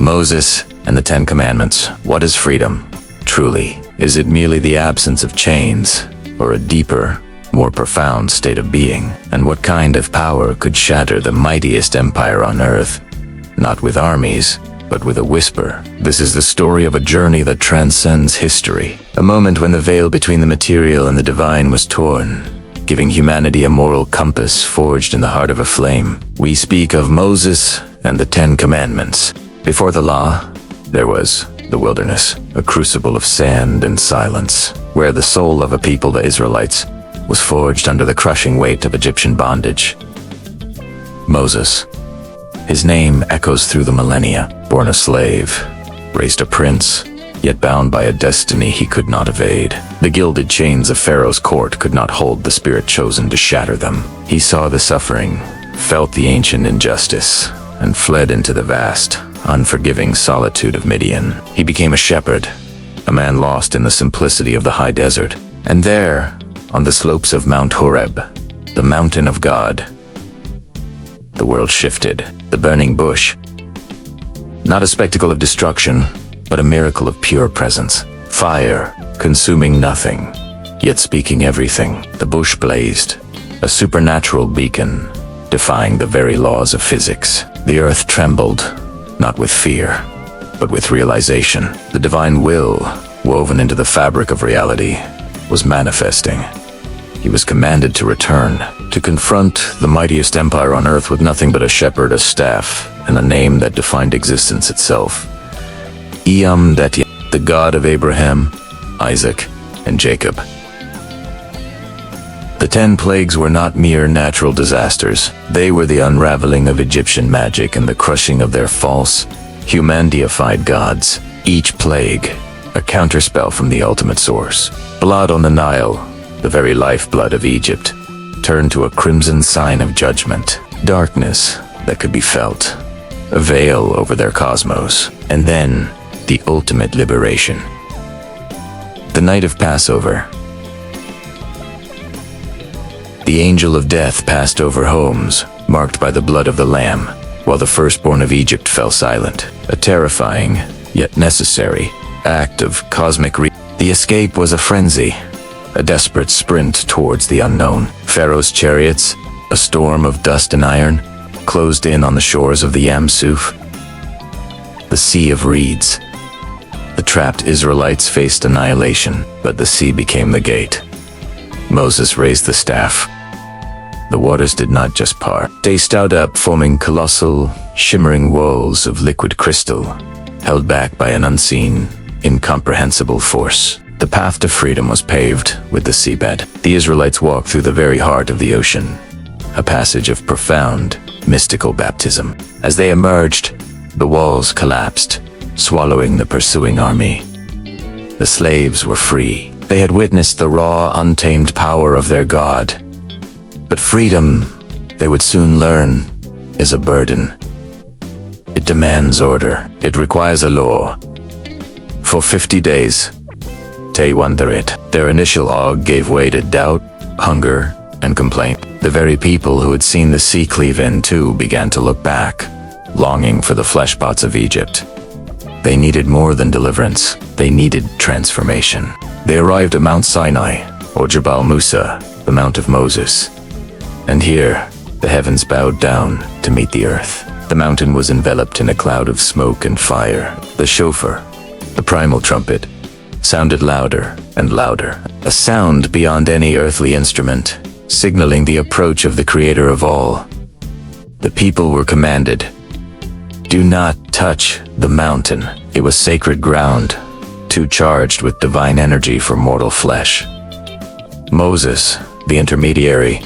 Moses and the Ten Commandments. What is freedom? Truly, is it merely the absence of chains, or a deeper, more profound state of being? And what kind of power could shatter the mightiest empire on earth? Not with armies, but with a whisper. This is the story of a journey that transcends history. A moment when the veil between the material and the divine was torn, giving humanity a moral compass forged in the heart of a flame. We speak of Moses and the Ten Commandments. Before the law, there was the wilderness, a crucible of sand and silence, where the soul of a people, the Israelites, was forged under the crushing weight of Egyptian bondage. Moses. His name echoes through the millennia. Born a slave, raised a prince, yet bound by a destiny he could not evade. The gilded chains of Pharaoh's court could not hold the spirit chosen to shatter them. He saw the suffering, felt the ancient injustice, and fled into the vast, unforgiving solitude of Midian. He became a shepherd, a man lost in the simplicity of the high desert. And there, on the slopes of Mount Horeb, the mountain of God, the world shifted. The burning bush, not a spectacle of destruction, but a miracle of pure presence. Fire, consuming nothing, yet speaking everything. The bush blazed, a supernatural beacon, defying the very laws of physics. The earth trembled, not with fear, but with realization. The divine will, woven into the fabric of reality, was manifesting. He was commanded to return, to confront the mightiest empire on earth with nothing but a shepherd, a staff, and a name that defined existence itself. The God of Abraham, Isaac, and Jacob. The 10 plagues were not mere natural disasters. They were the unraveling of Egyptian magic and the crushing of their false, human-deified gods. Each plague, a counterspell from the ultimate source. Blood on the Nile, the very lifeblood of Egypt, turned to a crimson sign of judgment. Darkness that could be felt, a veil over their cosmos, and then the ultimate liberation. The night of Passover. The angel of death passed over homes, marked by the blood of the lamb, while the firstborn of Egypt fell silent. A terrifying, yet necessary, act of cosmic The escape was a frenzy, a desperate sprint towards the unknown. Pharaoh's chariots, a storm of dust and iron, closed in on the shores of the Yam Suf, the Sea of Reeds. The trapped Israelites faced annihilation, but the sea became the gate. Moses raised the staff. The waters did not just part. They stout up, forming colossal, shimmering walls of liquid crystal, held back by an unseen, incomprehensible force. The path to freedom was paved with the seabed. The Israelites walked through the very heart of the ocean, a passage of profound, mystical baptism. As they emerged, the walls collapsed, swallowing the pursuing army. The slaves were free. They had witnessed the raw, untamed power of their God. But freedom, they would soon learn, is a burden. It demands order. It requires a law. For 50 days, their initial awe gave way to doubt, hunger, and complaint. The very people who had seen the sea cleave in too began to look back, longing for the fleshpots of Egypt. They needed more than deliverance. They needed transformation. They arrived at Mount Sinai, or Jabal Musa, the Mount of Moses. And here, the heavens bowed down to meet the earth. The mountain was enveloped in a cloud of smoke and fire. The shofar, the primal trumpet, sounded louder and louder, a sound beyond any earthly instrument, signaling the approach of the Creator of all. The people were commanded, "Do not touch the mountain." It was sacred ground, too charged with divine energy for mortal flesh. Moses, the intermediary,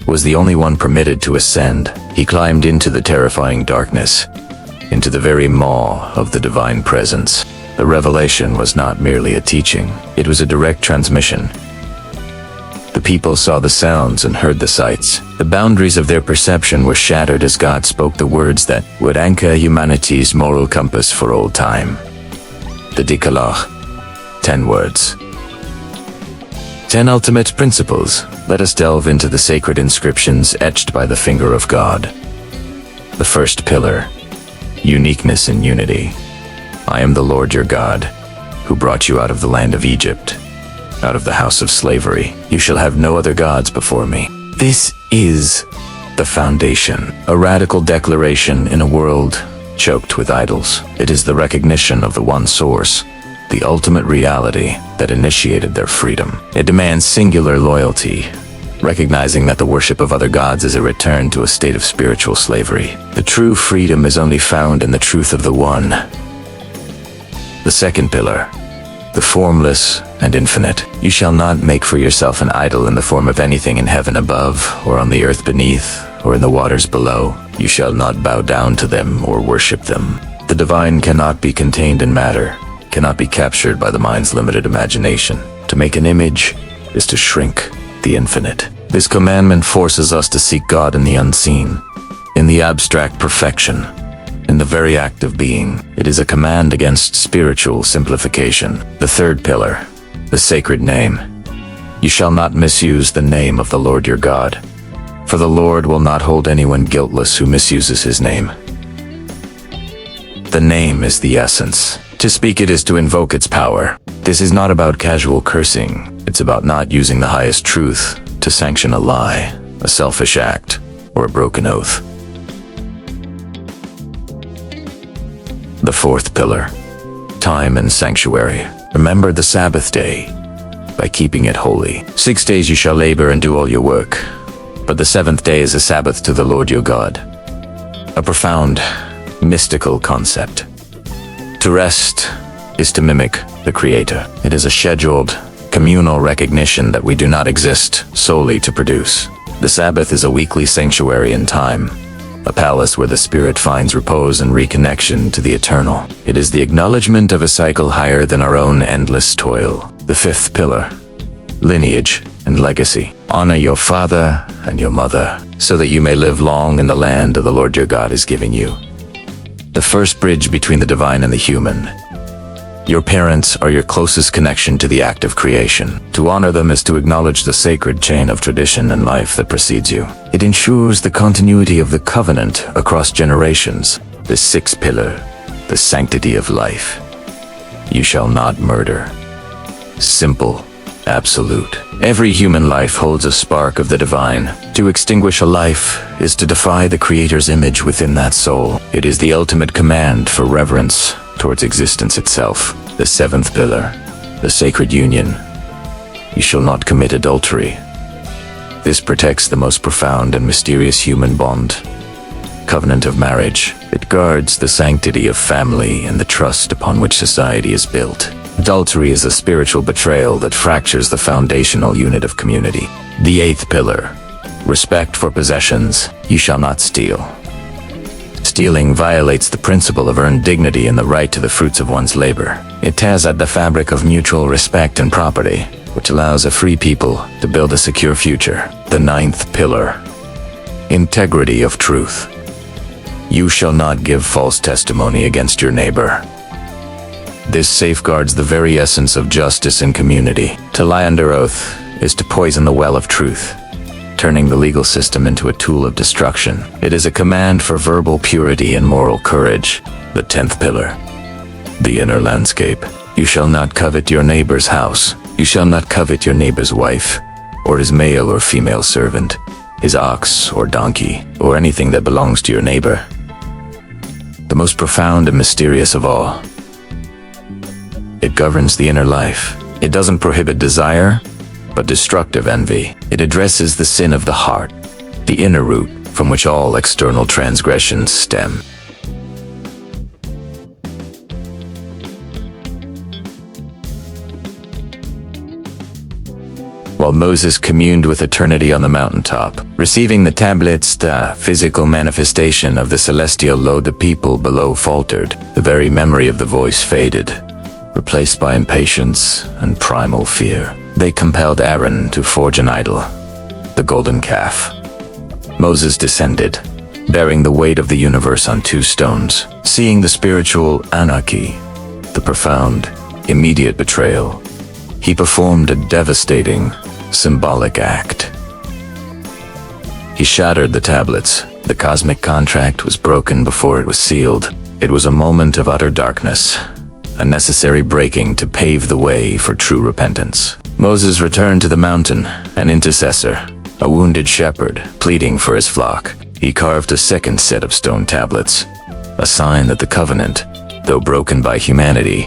was the only one permitted to ascend. He climbed into the terrifying darkness, into the very maw of the divine presence. The revelation was not merely a teaching, it was a direct transmission. The people saw the sounds and heard the sights. The boundaries of their perception were shattered as God spoke the words that would anchor humanity's moral compass for all time. The Decalogue, 10 words. 10 ultimate principles. Let us delve into the sacred inscriptions etched by the finger of God. The first pillar, uniqueness in unity. I am the Lord your God, who brought you out of the land of Egypt, out of the house of slavery. You shall have no other gods before me. This is the foundation, a radical declaration in a world choked with idols. It is the recognition of the one source, the ultimate reality that initiated their freedom. It demands singular loyalty, recognizing that the worship of other gods is a return to a state of spiritual slavery. The true freedom is only found in the truth of the One. The second pillar, the formless and infinite. You shall not make for yourself an idol in the form of anything in heaven above, or on the earth beneath, or in the waters below. You shall not bow down to them or worship them. The divine cannot be contained in matter, cannot be captured by the mind's limited imagination. To make an image is to shrink the infinite. This commandment forces us to seek God in the unseen, in the abstract perfection, in the very act of being. It is a command against spiritual simplification. The third pillar, the sacred name. You shall not misuse the name of the Lord your God, for the Lord will not hold anyone guiltless who misuses his name. The name is the essence. To speak it is to invoke its power. This is not about casual cursing. It's about not using the highest truth to sanction a lie, a selfish act, or a broken oath. The fourth pillar, time and sanctuary. Remember the Sabbath day by keeping it holy. 6 days you shall labor and do all your work, but the seventh day is a Sabbath to the Lord your God. A profound, mystical concept. To rest is to mimic the Creator. It is a scheduled, communal recognition that we do not exist solely to produce. The Sabbath is a weekly sanctuary in time, a palace where the spirit finds repose and reconnection to the eternal. It is the acknowledgement of a cycle higher than our own endless toil. The fifth pillar, lineage and legacy. Honor your father and your mother, so that you may live long in the land the Lord your God is giving you. The first bridge between the divine and the human. Your parents are your closest connection to the act of creation. To honor them is to acknowledge the sacred chain of tradition and life that precedes you. It ensures the continuity of the covenant across generations. The sixth pillar, the sanctity of life. You shall not murder. Simple, absolute. Every human life holds a spark of the divine. To extinguish a life is to defy the Creator's image within that soul. It is the ultimate command for reverence towards existence itself. The seventh pillar, the sacred union. You shall not commit adultery. This protects the most profound and mysterious human bond, covenant of marriage. It guards the sanctity of family and the trust upon which society is built. Adultery is a spiritual betrayal that fractures the foundational unit of community. The eighth pillar, respect for possessions. You shall not steal. Stealing violates the principle of earned dignity and the right to the fruits of one's labor. It tears at the fabric of mutual respect and property, which allows a free people to build a secure future. The ninth pillar, integrity of truth. You shall not give false testimony against your neighbor. This safeguards the very essence of justice and community. To lie under oath is to poison the well of truth, turning the legal system into a tool of destruction. It is a command for verbal purity and moral courage. The 10th pillar, the inner landscape. You shall not covet your neighbor's house. You shall not covet your neighbor's wife, or his male or female servant, his ox or donkey, or anything that belongs to your neighbor. The most profound and mysterious of all, it governs the inner life. It doesn't prohibit desire, but destructive envy. It addresses the sin of the heart, the inner root from which all external transgressions stem. While Moses communed with eternity on the mountaintop, receiving the tablets, the physical manifestation of the celestial law, the people below faltered. The very memory of the voice faded, replaced by impatience and primal fear. They compelled Aaron to forge an idol, the golden calf. Moses descended, bearing the weight of the universe on 2 stones. Seeing the spiritual anarchy, the profound, immediate betrayal, he performed a devastating, symbolic act. He shattered the tablets. The cosmic contract was broken before it was sealed. It was a moment of utter darkness, a necessary breaking to pave the way for true repentance. Moses returned to the mountain, an intercessor, a wounded shepherd pleading for his flock. He carved a second set of stone tablets, a sign that the covenant, though broken by humanity,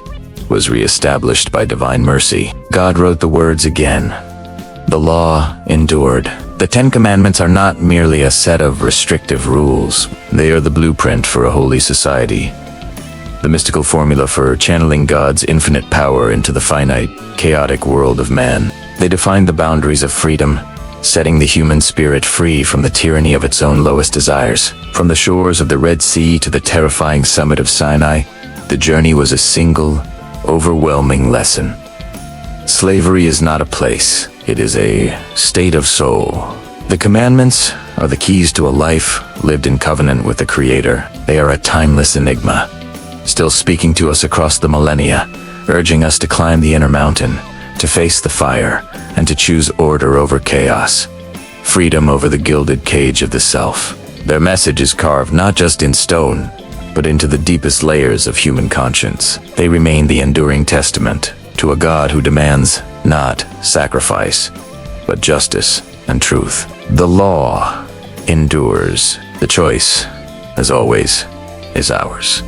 was reestablished by divine mercy. God wrote the words again. The law endured. The Ten Commandments are not merely a set of restrictive rules. They are the blueprint for a holy society, the mystical formula for channeling God's infinite power into the finite, chaotic world of man. They define the boundaries of freedom, setting the human spirit free from the tyranny of its own lowest desires. From the shores of the Red Sea to the terrifying summit of Sinai, the journey was a single, overwhelming lesson. Slavery is not a place, it is a state of soul. The commandments are the keys to a life lived in covenant with the Creator. They are a timeless enigma, still speaking to us across the millennia, urging us to climb the inner mountain, to face the fire, and to choose order over chaos, freedom over the gilded cage of the self. Their message is carved not just in stone, but into the deepest layers of human conscience. They remain the enduring testament to a God who demands not sacrifice, but justice and truth. The law endures. The choice, as always, is ours.